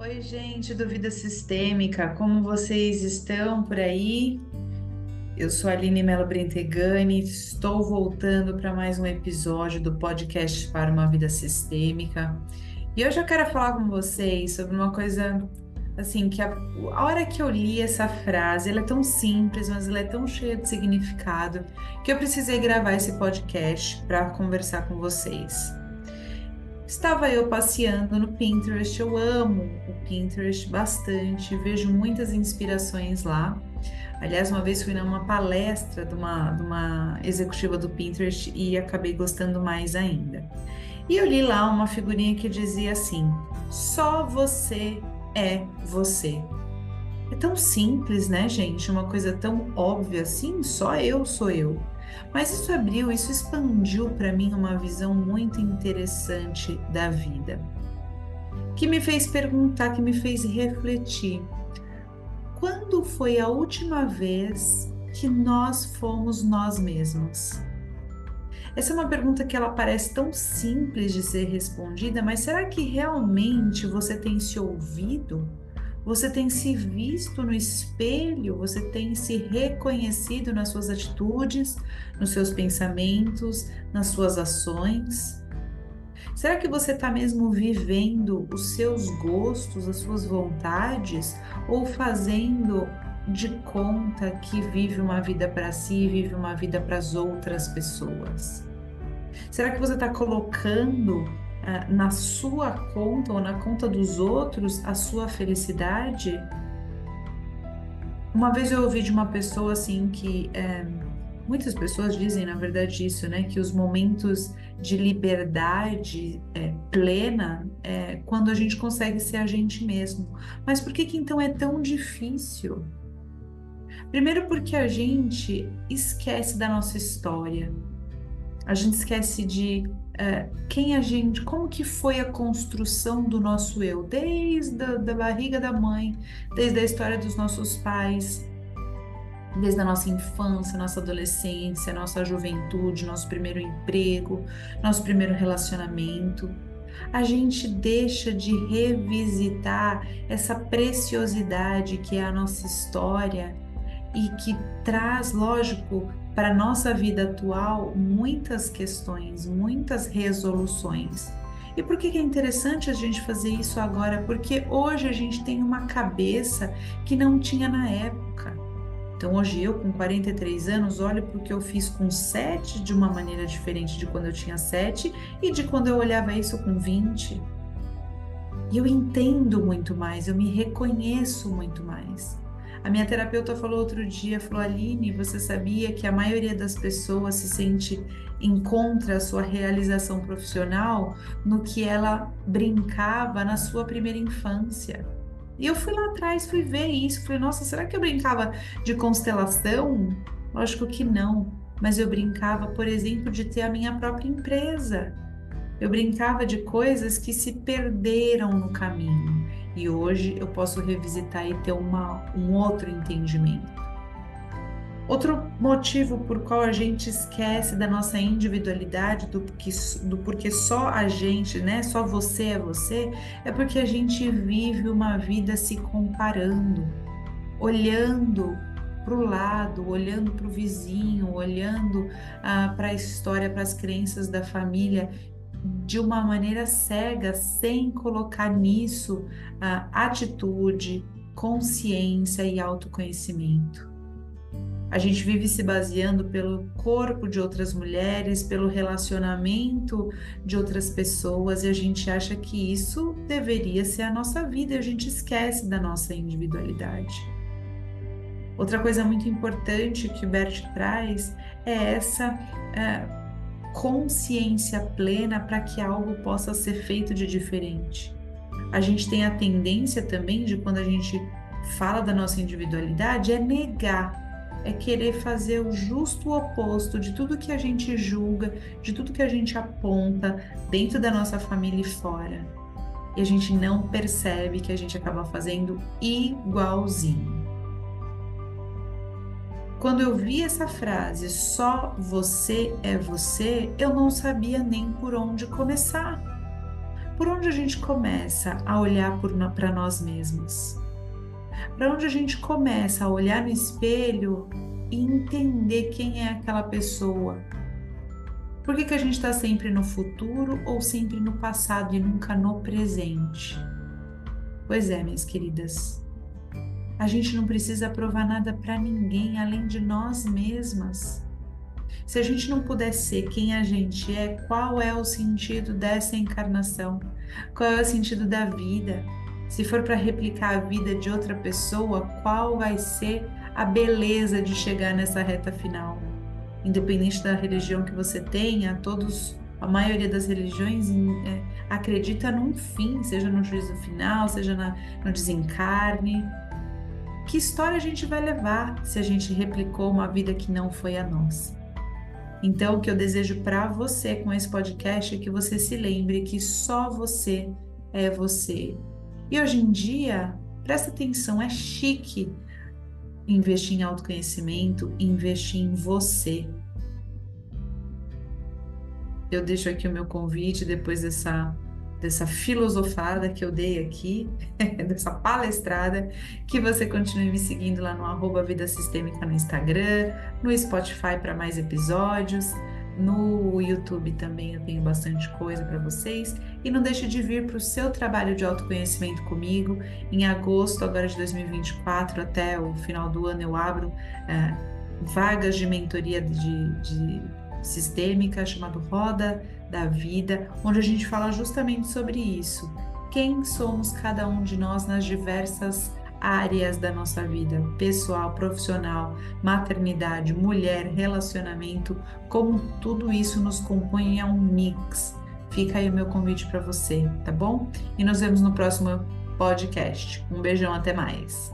Oi, gente do Vida Sistêmica, como vocês estão por aí? Eu sou a Aline Mello Brentegani, estou voltando para mais um episódio do podcast para uma Vida Sistêmica. E hoje eu quero falar com vocês sobre uma coisa assim, que a hora que eu li essa frase, ela é tão simples, mas ela é tão cheia de significado, que eu precisei gravar esse podcast para conversar com vocês. Estava eu passeando no Pinterest, eu amo o Pinterest bastante, vejo muitas inspirações lá. Aliás, uma vez fui numa palestra de uma executiva do Pinterest e acabei gostando mais ainda. E eu li lá uma figurinha que dizia assim: só você é você. É tão simples, né, gente? Uma coisa tão óbvia assim, só eu sou eu. Mas isso expandiu para mim uma visão muito interessante da vida, que me fez perguntar, que me fez refletir. Quando foi a última vez que nós fomos nós mesmos? Essa é uma pergunta que ela parece tão simples de ser respondida, mas será que realmente você tem se ouvido? Você tem se visto no espelho? Você tem se reconhecido nas suas atitudes, nos seus pensamentos, nas suas ações? Será que você está mesmo vivendo os seus gostos, as suas vontades, ou fazendo de conta que vive uma vida para si, vive uma vida para as outras pessoas? Será que você está colocando na sua conta ou na conta dos outros a sua felicidade? Uma vez eu ouvi de uma pessoa assim que muitas pessoas dizem, na verdade, isso, né? Que os momentos de liberdade plena é quando a gente consegue ser a gente mesmo. Mas por que que então é tão difícil? Primeiro porque a gente esquece da nossa história. A gente esquece de quem a gente, como que foi a construção do nosso eu, desde da barriga da mãe, desde a história dos nossos pais, desde a nossa infância, nossa adolescência, nossa juventude, nosso primeiro emprego, nosso primeiro relacionamento. A gente deixa de revisitar essa preciosidade que é a nossa história e que traz, lógico, para a nossa vida atual muitas questões, muitas resoluções. E por que que é interessante a gente fazer isso agora? Porque hoje a gente tem uma cabeça que não tinha na época. Então, hoje eu, com 43 anos, olho para o que eu fiz com 7 de uma maneira diferente de quando eu tinha 7 e de quando eu olhava isso com 20. E eu entendo muito mais, eu me reconheço muito mais. A minha terapeuta falou outro dia, falou: Aline, você sabia que a maioria das pessoas se sente, encontra a sua realização profissional no que ela brincava na sua primeira infância? E eu fui lá atrás, fui ver isso, falei: nossa, será que eu brincava de constelação? Lógico que não, mas eu brincava, por exemplo, de ter a minha própria empresa. Eu brincava de coisas que se perderam no caminho e hoje eu posso revisitar e ter um outro entendimento. Outro motivo por qual a gente esquece da nossa individualidade, do porquê só a gente, né? Só você é você, é porque a gente vive uma vida se comparando, olhando para o lado, olhando para o vizinho, olhando para a história, para as crenças da família de uma maneira cega, sem colocar nisso atitude, consciência e autoconhecimento. A gente vive se baseando pelo corpo de outras mulheres, pelo relacionamento de outras pessoas, e a gente acha que isso deveria ser a nossa vida, e a gente esquece da nossa individualidade. Outra coisa muito importante que o Bert traz é essa consciência plena para que algo possa ser feito de diferente. A gente tem a tendência também de, quando a gente fala da nossa individualidade, é negar, é querer fazer o justo oposto de tudo que a gente julga, de tudo que a gente aponta dentro da nossa família e fora. E a gente não percebe que a gente acaba fazendo igualzinho. Quando eu vi essa frase, só você é você, eu não sabia nem por onde começar. Por onde a gente começa a olhar para nós mesmos? Para onde a gente começa a olhar no espelho e entender quem é aquela pessoa? Por que que a gente está sempre no futuro ou sempre no passado e nunca no presente? Pois é, minhas queridas, a gente não precisa provar nada para ninguém além de nós mesmas. Se a gente não puder ser quem a gente é, qual é o sentido dessa encarnação? Qual é o sentido da vida? Se for para replicar a vida de outra pessoa, qual vai ser a beleza de chegar nessa reta final? Independente da religião que você tenha, a maioria das religiões acredita num fim, seja no juízo final, seja no desencarne. Que história a gente vai levar se a gente replicou uma vida que não foi a nossa? Então, o que eu desejo para você com esse podcast é que você se lembre que só você é você. E hoje em dia, presta atenção, é chique investir em autoconhecimento, investir em você. Eu deixo aqui o meu convite depois dessa filosofada que eu dei aqui, dessa palestrada, que você continue me seguindo lá no @Vida Sistêmica no Instagram, no Spotify para mais episódios, no YouTube também eu tenho bastante coisa para vocês. E não deixe de vir para o seu trabalho de autoconhecimento comigo. Em agosto agora de 2024, até o final do ano, eu abro vagas de mentoria de sistêmica chamado Roda da Vida, onde a gente fala justamente sobre isso. Quem somos cada um de nós nas diversas áreas da nossa vida, pessoal, profissional, maternidade, mulher, relacionamento, como tudo isso nos compõe em um mix. Fica aí o meu convite para você, tá bom? E nos vemos no próximo podcast. Um beijão, até mais.